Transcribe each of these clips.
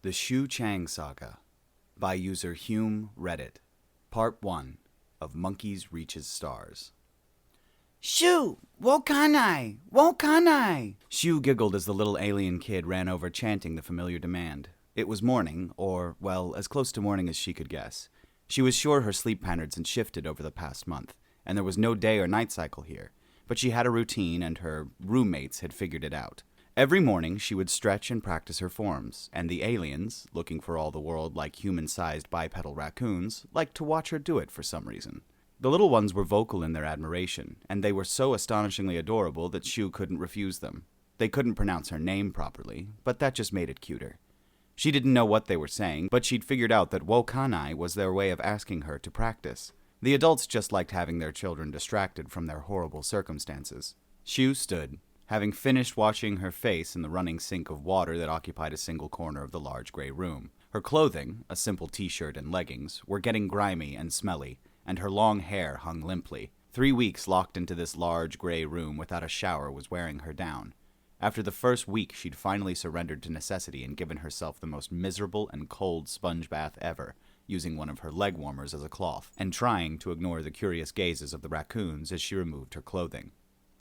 The Xiu Chang Saga by user Hume Reddit. Part 1 of Monkeys Reaches Stars. Xiu! Wokanai! Wokanai! Xiu giggled as the little alien kid ran over chanting the familiar demand. It was morning, or, well, as close to morning as she could guess. She was sure her sleep patterns had shifted over the past month, and there was no day or night cycle here, but she had a routine and her roommates had figured it out. Every morning she would stretch and practice her forms, and the aliens, looking for all the world like human-sized bipedal raccoons, liked to watch her do it for some reason. The little ones were vocal in their admiration, and they were so astonishingly adorable that Xiu couldn't refuse them. They couldn't pronounce her name properly, but that just made it cuter. She didn't know what they were saying, but she'd figured out that wokanai was their way of asking her to practice. The adults just liked having their children distracted from their horrible circumstances. Xiu stood, having finished washing her face in the running sink of water that occupied a single corner of the large gray room. Her clothing, a simple t-shirt and leggings, were getting grimy and smelly, and her long hair hung limply. 3 weeks locked into this large gray room without a shower was wearing her down. After the first week, she'd finally surrendered to necessity and given herself the most miserable and cold sponge bath ever, using one of her leg warmers as a cloth, and trying to ignore the curious gazes of the raccoons as she removed her clothing.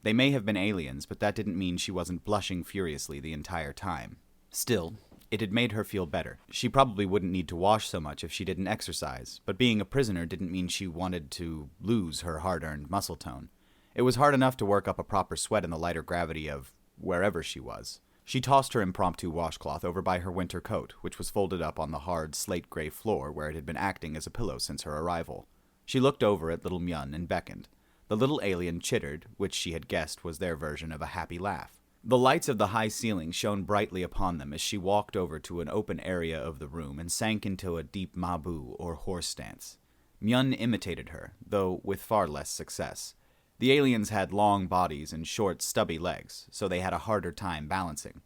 They may have been aliens, but that didn't mean she wasn't blushing furiously the entire time. Still, it had made her feel better. She probably wouldn't need to wash so much if she didn't exercise, but being a prisoner didn't mean she wanted to lose her hard-earned muscle tone. It was hard enough to work up a proper sweat in the lighter gravity of wherever she was. She tossed her impromptu washcloth over by her winter coat, which was folded up on the hard slate-gray floor where it had been acting as a pillow since her arrival. She looked over at little Myun and beckoned. The little alien chittered, which she had guessed was their version of a happy laugh. The lights of the high ceiling shone brightly upon them as she walked over to an open area of the room and sank into a deep mabu, or horse stance. Myun imitated her, though with far less success. The aliens had long bodies and short, stubby legs, so they had a harder time balancing.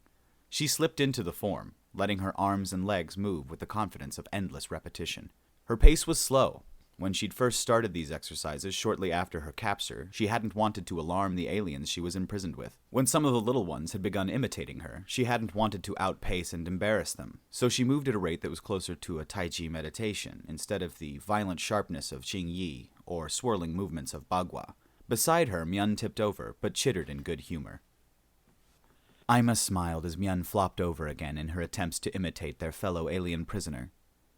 She slipped into the form, letting her arms and legs move with the confidence of endless repetition. Her pace was slow. When she'd first started these exercises shortly after her capture, she hadn't wanted to alarm the aliens she was imprisoned with. When some of the little ones had begun imitating her, she hadn't wanted to outpace and embarrass them, so she moved at a rate that was closer to a Tai Chi meditation instead of the violent sharpness of Xing Yi or swirling movements of Bagua. Beside her, Myun tipped over, but chittered in good humor. Ima smiled as Myun flopped over again in her attempts to imitate their fellow alien prisoner.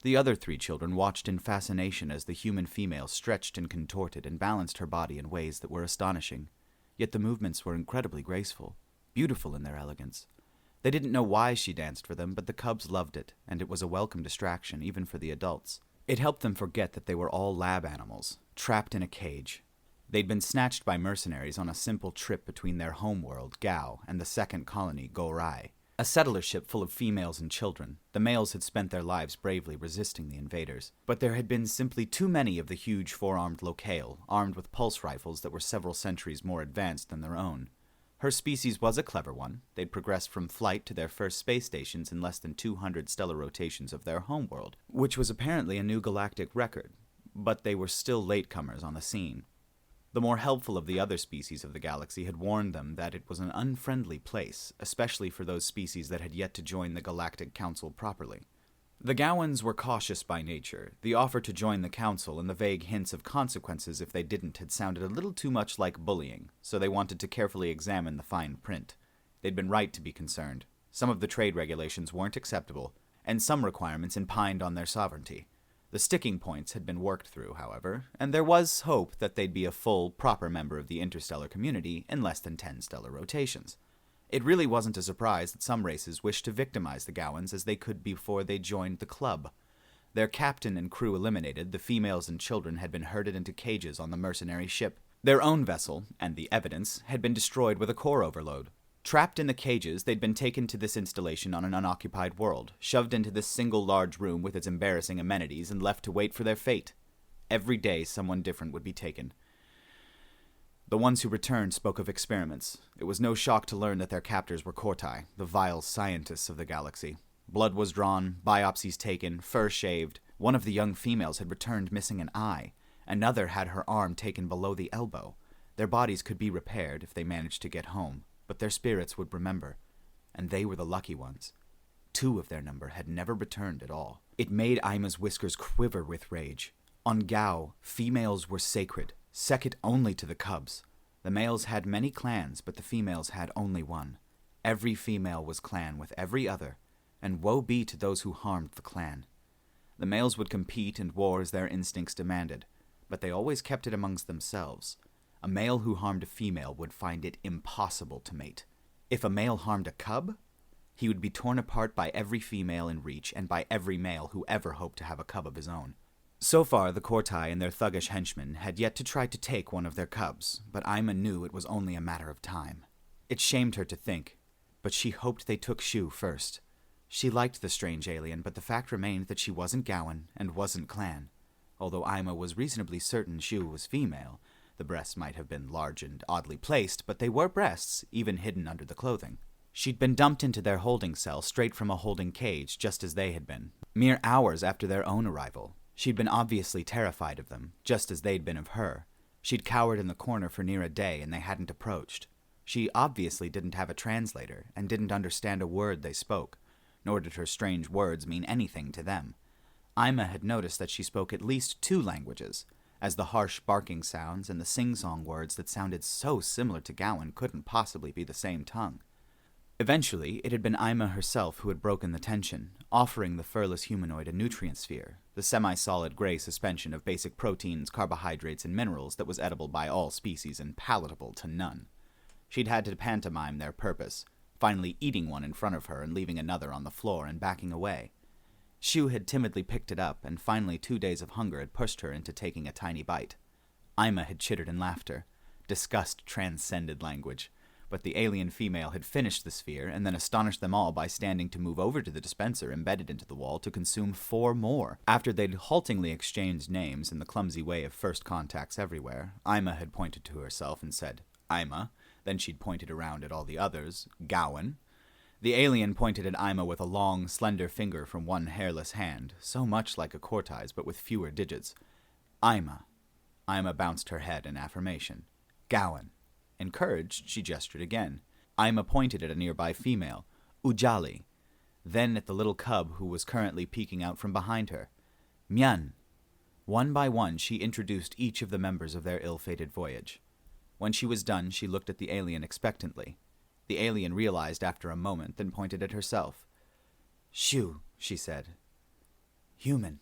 The other 3 children watched in fascination as the human female stretched and contorted and balanced her body in ways that were astonishing. Yet the movements were incredibly graceful, beautiful in their elegance. They didn't know why she danced for them, but the cubs loved it, and it was a welcome distraction even for the adults. It helped them forget that they were all lab animals, trapped in a cage. They'd been snatched by mercenaries on a simple trip between their homeworld, Gao, and the second colony, Gorai. A settler ship full of females and children. The males had spent their lives bravely resisting the invaders, but there had been simply too many of the huge 4-armed locale, armed with pulse rifles that were several centuries more advanced than their own. Her species was a clever one. They'd progressed from flight to their first space stations in less than 200 stellar rotations of their homeworld, which was apparently a new galactic record, but they were still latecomers on the scene. The more helpful of the other species of the galaxy had warned them that it was an unfriendly place, especially for those species that had yet to join the Galactic Council properly. The Gaoians were cautious by nature. The offer to join the Council and the vague hints of consequences if they didn't had sounded a little too much like bullying, so they wanted to carefully examine the fine print. They'd been right to be concerned. Some of the trade regulations weren't acceptable, and some requirements impinged on their sovereignty. The sticking points had been worked through, however, and there was hope that they'd be a full, proper member of the interstellar community in less than 10 stellar rotations. It really wasn't a surprise that some races wished to victimize the Gaoians as they could before they joined the club. Their captain and crew eliminated, the females and children had been herded into cages on the mercenary ship. Their own vessel, and the evidence, had been destroyed with a core overload. Trapped in the cages, they'd been taken to this installation on an unoccupied world, shoved into this single large room with its embarrassing amenities, and left to wait for their fate. Every day, someone different would be taken. The ones who returned spoke of experiments. It was no shock to learn that their captors were Kortai, the vile scientists of the galaxy. Blood was drawn, biopsies taken, fur shaved. One of the young females had returned missing an eye. Another had her arm taken below the elbow. Their bodies could be repaired if they managed to get home, but their spirits would remember, and they were the lucky ones. 2 of their number had never returned at all. It made Aima's whiskers quiver with rage. On Gao, females were sacred, second only to the cubs. The males had many clans, but the females had only one. Every female was clan with every other, and woe be to those who harmed the clan. The males would compete and war as their instincts demanded, but they always kept it amongst themselves. A male who harmed a female would find it impossible to mate. If a male harmed a cub, he would be torn apart by every female in reach and by every male who ever hoped to have a cub of his own. So far, the Kortai and their thuggish henchmen had yet to try to take one of their cubs, but Aima knew it was only a matter of time. It shamed her to think, but she hoped they took Xiu first. She liked the strange alien, but the fact remained that she wasn't Gaoan and wasn't clan. Although Aima was reasonably certain Xiu was female, the breasts might have been large and oddly placed, but they were breasts, even hidden under the clothing. She'd been dumped into their holding cell straight from a holding cage, just as they had been, mere hours after their own arrival. She'd been obviously terrified of them, just as they'd been of her. She'd cowered in the corner for near a day, and they hadn't approached. She obviously didn't have a translator, and didn't understand a word they spoke, nor did her strange words mean anything to them. Aima had noticed that she spoke at least 2 languages, as the harsh barking sounds and the sing-song words that sounded so similar to Gaoan couldn't possibly be the same tongue. Eventually, it had been Aima herself who had broken the tension, offering the furless humanoid a nutrient sphere, the semi-solid gray suspension of basic proteins, carbohydrates, and minerals that was edible by all species and palatable to none. She'd had to pantomime their purpose, finally eating one in front of her and leaving another on the floor and backing away. Xiu had timidly picked it up, and finally 2 days of hunger had pushed her into taking a tiny bite. Aima had chittered in laughter. Disgust transcended language. But the alien female had finished the sphere and then astonished them all by standing to move over to the dispenser embedded into the wall to consume 4 more. After they'd haltingly exchanged names in the clumsy way of first contacts everywhere, Aima had pointed to herself and said, "Aima." Then she'd pointed around at all the others, "Gaoan." The alien pointed at Aima with a long, slender finger from one hairless hand, so much like a Kortai's but with fewer digits. "Aima." Aima bounced her head in affirmation. "Gaoan." Encouraged, she gestured again. Aima pointed at a nearby female, "Ujali." Then at the little cub who was currently peeking out from behind her. "Myan." One by one, she introduced each of the members of their ill-fated voyage. When she was done, she looked at the alien expectantly. The alien realized after a moment, then pointed at herself. "Xiu," she said. "Human."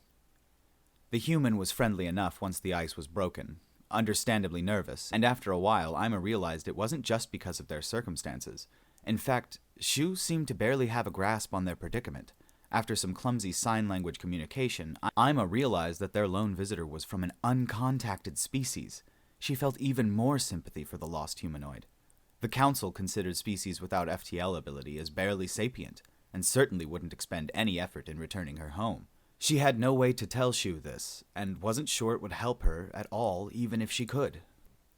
The human was friendly enough once the ice was broken, understandably nervous, and after a while Aima realized it wasn't just because of their circumstances. In fact, Xiu seemed to barely have a grasp on their predicament. After some clumsy sign language communication, Aima realized that their lone visitor was from an uncontacted species. She felt even more sympathy for the lost humanoid. The Council considered species without FTL ability as barely sapient, and certainly wouldn't expend any effort in returning her home. She had no way to tell Xiu this, and wasn't sure it would help her at all even if she could.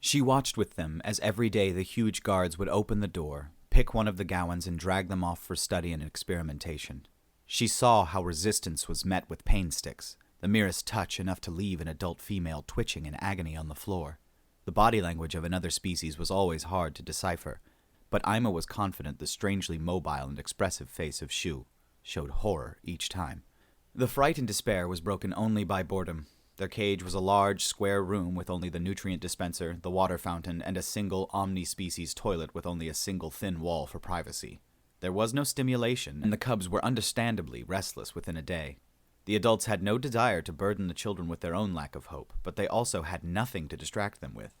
She watched with them as every day the huge guards would open the door, pick one of the Gaoans and drag them off for study and experimentation. She saw how resistance was met with pain sticks, the merest touch enough to leave an adult female twitching in agony on the floor. The body language of another species was always hard to decipher, but Aima was confident the strangely mobile and expressive face of Xiu showed horror each time. The fright and despair was broken only by boredom. Their cage was a large, square room with only the nutrient dispenser, the water fountain, and a single omni-species toilet with only a single thin wall for privacy. There was no stimulation, and the cubs were understandably restless within a day. The adults had no desire to burden the children with their own lack of hope, but they also had nothing to distract them with.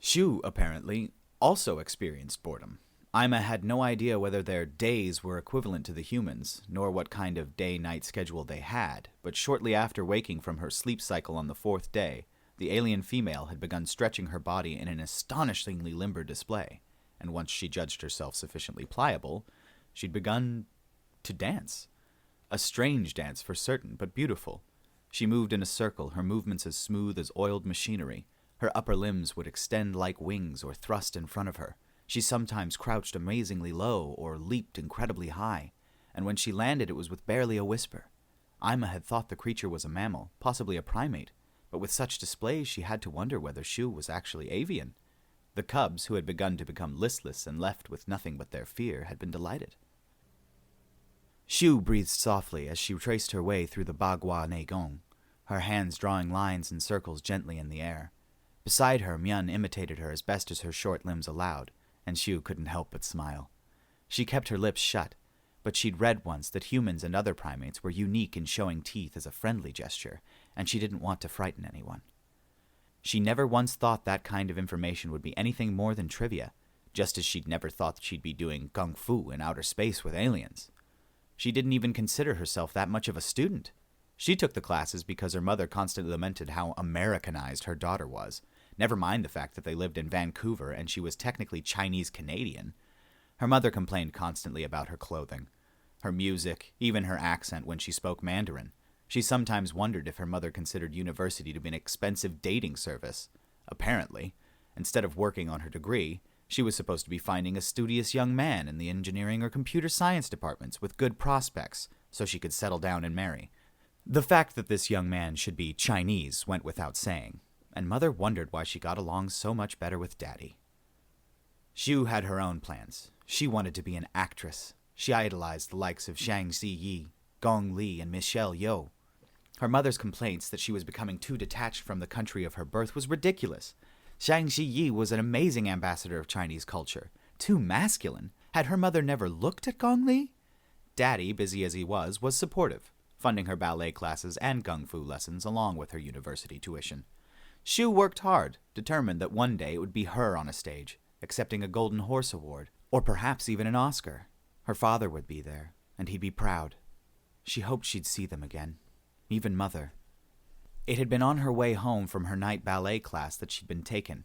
Xiu, apparently, also experienced boredom. Aima had no idea whether their days were equivalent to the humans, nor what kind of day-night schedule they had, but shortly after waking from her sleep cycle on the 4th day, the alien female had begun stretching her body in an astonishingly limber display, and once she judged herself sufficiently pliable, she'd begun to dance. A strange dance for certain, but beautiful. She moved in a circle, her movements as smooth as oiled machinery. Her upper limbs would extend like wings or thrust in front of her. She sometimes crouched amazingly low or leaped incredibly high, and when she landed it was with barely a whisper. Aima had thought the creature was a mammal, possibly a primate, but with such displays she had to wonder whether Xiu was actually avian. The cubs, who had begun to become listless and left with nothing but their fear, had been delighted. Xiu breathed softly as she traced her way through the Bagua Negong, her hands drawing lines and circles gently in the air. Beside her, Mian imitated her as best as her short limbs allowed, and Xiu couldn't help but smile. She kept her lips shut, but she'd read once that humans and other primates were unique in showing teeth as a friendly gesture, and she didn't want to frighten anyone. She never once thought that kind of information would be anything more than trivia, just as she'd never thought she'd be doing kung fu in outer space with aliens. She didn't even consider herself that much of a student. She took the classes because her mother constantly lamented how Americanized her daughter was, never mind the fact that they lived in Vancouver and she was technically Chinese-Canadian. Her mother complained constantly about her clothing, her music, even her accent when she spoke Mandarin. She sometimes wondered if her mother considered university to be an expensive dating service. Apparently, instead of working on her degree, she was supposed to be finding a studious young man in the engineering or computer science departments with good prospects so she could settle down and marry. The fact that this young man should be Chinese went without saying, and Mother wondered why she got along so much better with Daddy. Xiu had her own plans. She wanted to be an actress. She idolized the likes of Zhang Ziyi, Gong Li, and Michelle Yeoh. Her mother's complaints that she was becoming too detached from the country of her birth was ridiculous. Zhang Ziyi was an amazing ambassador of Chinese culture. Too masculine. Had her mother never looked at Gong Li? Daddy, busy as he was supportive, funding her ballet classes and kung fu lessons along with her university tuition. Xiu worked hard, determined that one day it would be her on a stage, accepting a Golden Horse Award, or perhaps even an Oscar. Her father would be there, and he'd be proud. She hoped she'd see them again, even Mother. It had been on her way home from her night ballet class that she'd been taken.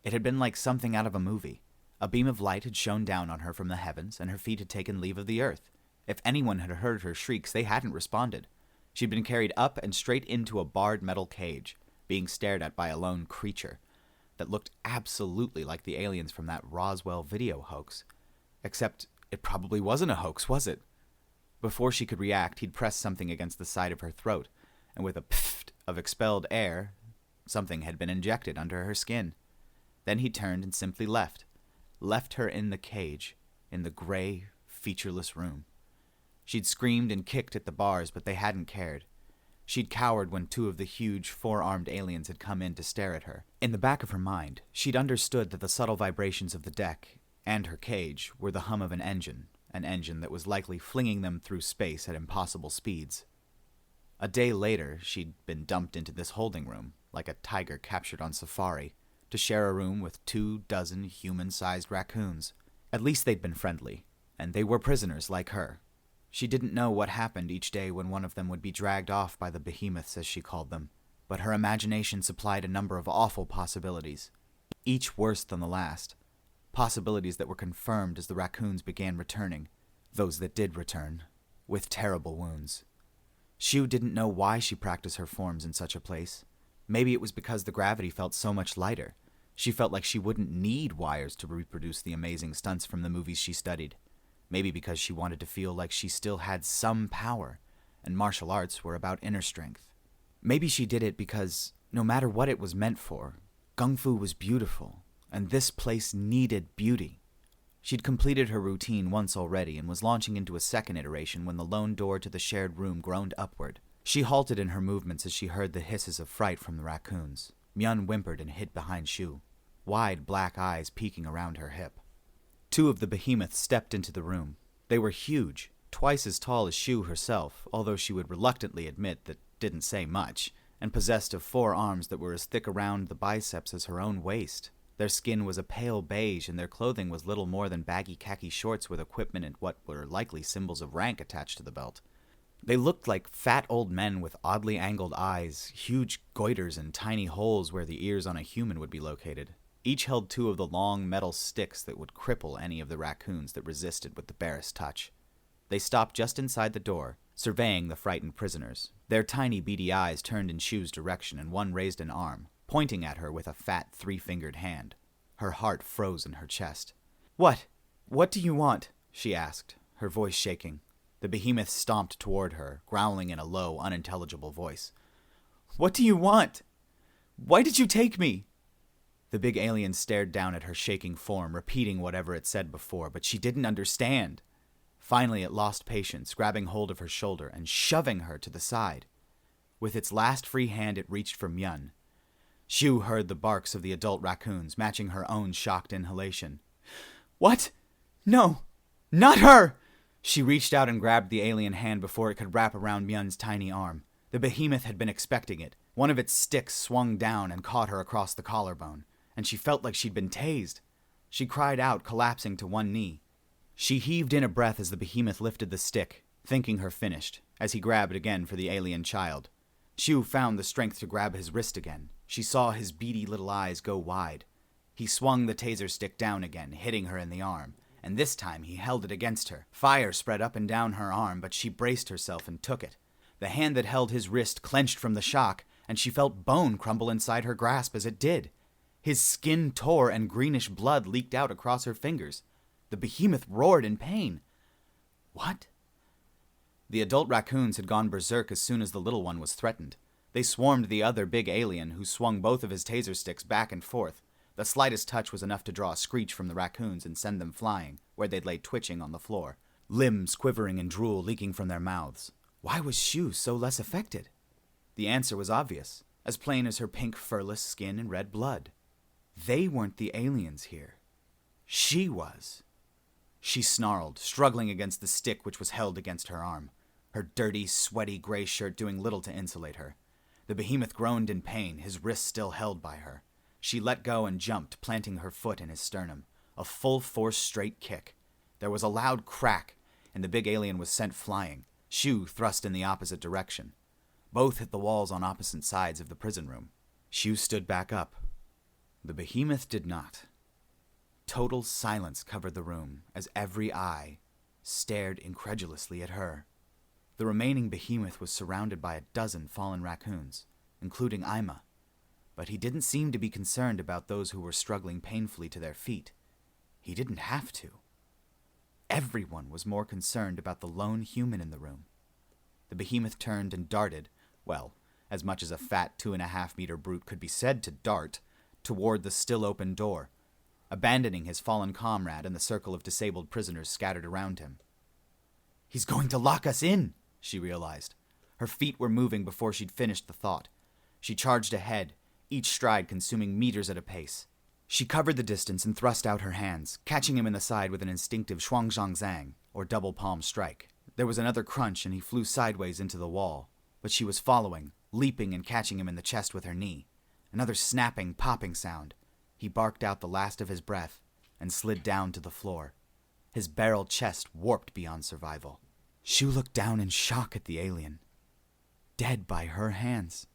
It had been like something out of a movie. A beam of light had shone down on her from the heavens, and her feet had taken leave of the earth. If anyone had heard her shrieks, they hadn't responded. She'd been carried up and straight into a barred metal cage, being stared at by a lone creature that looked absolutely like the aliens from that Roswell video hoax. Except it probably wasn't a hoax, was it? Before she could react, he'd pressed something against the side of her throat, and with a pfft of expelled air, something had been injected under her skin. Then he turned and simply left her in the cage, in the gray, featureless room. She'd screamed and kicked at the bars, but they hadn't cared. She'd cowered when two of the huge, four-armed aliens had come in to stare at her. In the back of her mind, she'd understood that the subtle vibrations of the deck and her cage were the hum of an engine that was likely flinging them through space at impossible speeds. A day later, she'd been dumped into this holding room, like a tiger captured on safari, to share a room with 24 human-sized raccoons. At least they'd been friendly, and they were prisoners like her. She didn't know what happened each day when one of them would be dragged off by the behemoths, as she called them, but her imagination supplied a number of awful possibilities, each worse than the last. Possibilities that were confirmed as the raccoons began returning, those that did return, with terrible wounds. Xiu didn't know why she practiced her forms in such a place. Maybe it was because the gravity felt so much lighter. She felt like she wouldn't need wires to reproduce the amazing stunts from the movies she studied. Maybe because she wanted to feel like she still had some power, and martial arts were about inner strength. Maybe she did it because, no matter what it was meant for, Kung Fu was beautiful, and this place needed beauty. She'd completed her routine once already and was launching into a second iteration when the lone door to the shared room groaned upward. She halted in her movements as she heard the hisses of fright from the raccoons. Myun whimpered and hid behind Xiu, wide black eyes peeking around her hip. Two of the behemoths stepped into the room. They were huge, twice as tall as Xiu herself, although she would reluctantly admit that didn't say much, and possessed of 4 arms that were as thick around the biceps as her own waist. Their skin was a pale beige, and their clothing was little more than baggy khaki shorts with equipment and what were likely symbols of rank attached to the belt. They looked like fat old men with oddly angled eyes, huge goiters, and tiny holes where the ears on a human would be located. Each held 2 of the long metal sticks that would cripple any of the raccoons that resisted with the barest touch. They stopped just inside the door, surveying the frightened prisoners. Their tiny beady eyes turned in Xiu's direction, and one raised an arm, pointing at her with a fat 3-fingered hand. Her heart froze in her chest. "What? What do you want?" she asked, her voice shaking. The behemoth stomped toward her, growling in a low, unintelligible voice. "What do you want? Why did you take me?" The big alien stared down at her shaking form, repeating whatever it said before, but she didn't understand. Finally, it lost patience, grabbing hold of her shoulder and shoving her to the side. With its last free hand, it reached for Myun. Xiu heard the barks of the adult raccoons, matching her own shocked inhalation. What? No, not her! She reached out and grabbed the alien hand before it could wrap around Myun's tiny arm. The behemoth had been expecting it. One of its sticks swung down and caught her across the collarbone, and she felt like she'd been tased. She cried out, collapsing to one knee. She heaved in a breath as the behemoth lifted the stick, thinking her finished, as he grabbed again for the alien child. Xiu found the strength to grab his wrist again. She saw his beady little eyes go wide. He swung the taser stick down again, hitting her in the arm, and this time he held it against her. Fire spread up and down her arm, but she braced herself and took it. The hand that held his wrist clenched from the shock, and she felt bone crumble inside her grasp as it did. His skin tore and greenish blood leaked out across her fingers. The behemoth roared in pain. What? The adult raccoons had gone berserk as soon as the little one was threatened. They swarmed the other big alien, who swung both of his taser sticks back and forth. The slightest touch was enough to draw a screech from the raccoons and send them flying, where they'd lay twitching on the floor, limbs quivering and drool leaking from their mouths. Why was Xiu so less affected? The answer was obvious, as plain as her pink furless skin and red blood. They weren't the aliens here. She was. She snarled, struggling against the stick which was held against her arm, her dirty, sweaty gray shirt doing little to insulate her. The behemoth groaned in pain, his wrist still held by her. She let go and jumped, planting her foot in his sternum. A full-force straight kick. There was a loud crack, and the big alien was sent flying. Xiu thrust in the opposite direction. Both hit the walls on opposite sides of the prison room. Xiu stood back up. The behemoth did not. Total silence covered the room as every eye stared incredulously at her. The remaining behemoth was surrounded by a dozen fallen raccoons, including Ima, but he didn't seem to be concerned about those who were struggling painfully to their feet. He didn't have to. Everyone was more concerned about the lone human in the room. The behemoth turned and darted, well, as much as a fat 2.5-meter brute could be said to dart, toward the still open door, abandoning his fallen comrade and the circle of disabled prisoners scattered around him. He's going to lock us in, she realized. Her feet were moving before she'd finished the thought. She charged ahead, each stride consuming meters at a pace. She covered the distance and thrust out her hands, catching him in the side with an instinctive shuangzhangzang, or double palm strike. There was another crunch and he flew sideways into the wall, but she was following, leaping and catching him in the chest with her knee. Another snapping, popping sound. He barked out the last of his breath and slid down to the floor. His barrel chest warped beyond survival. Xiu looked down in shock at the alien. Dead by her hands.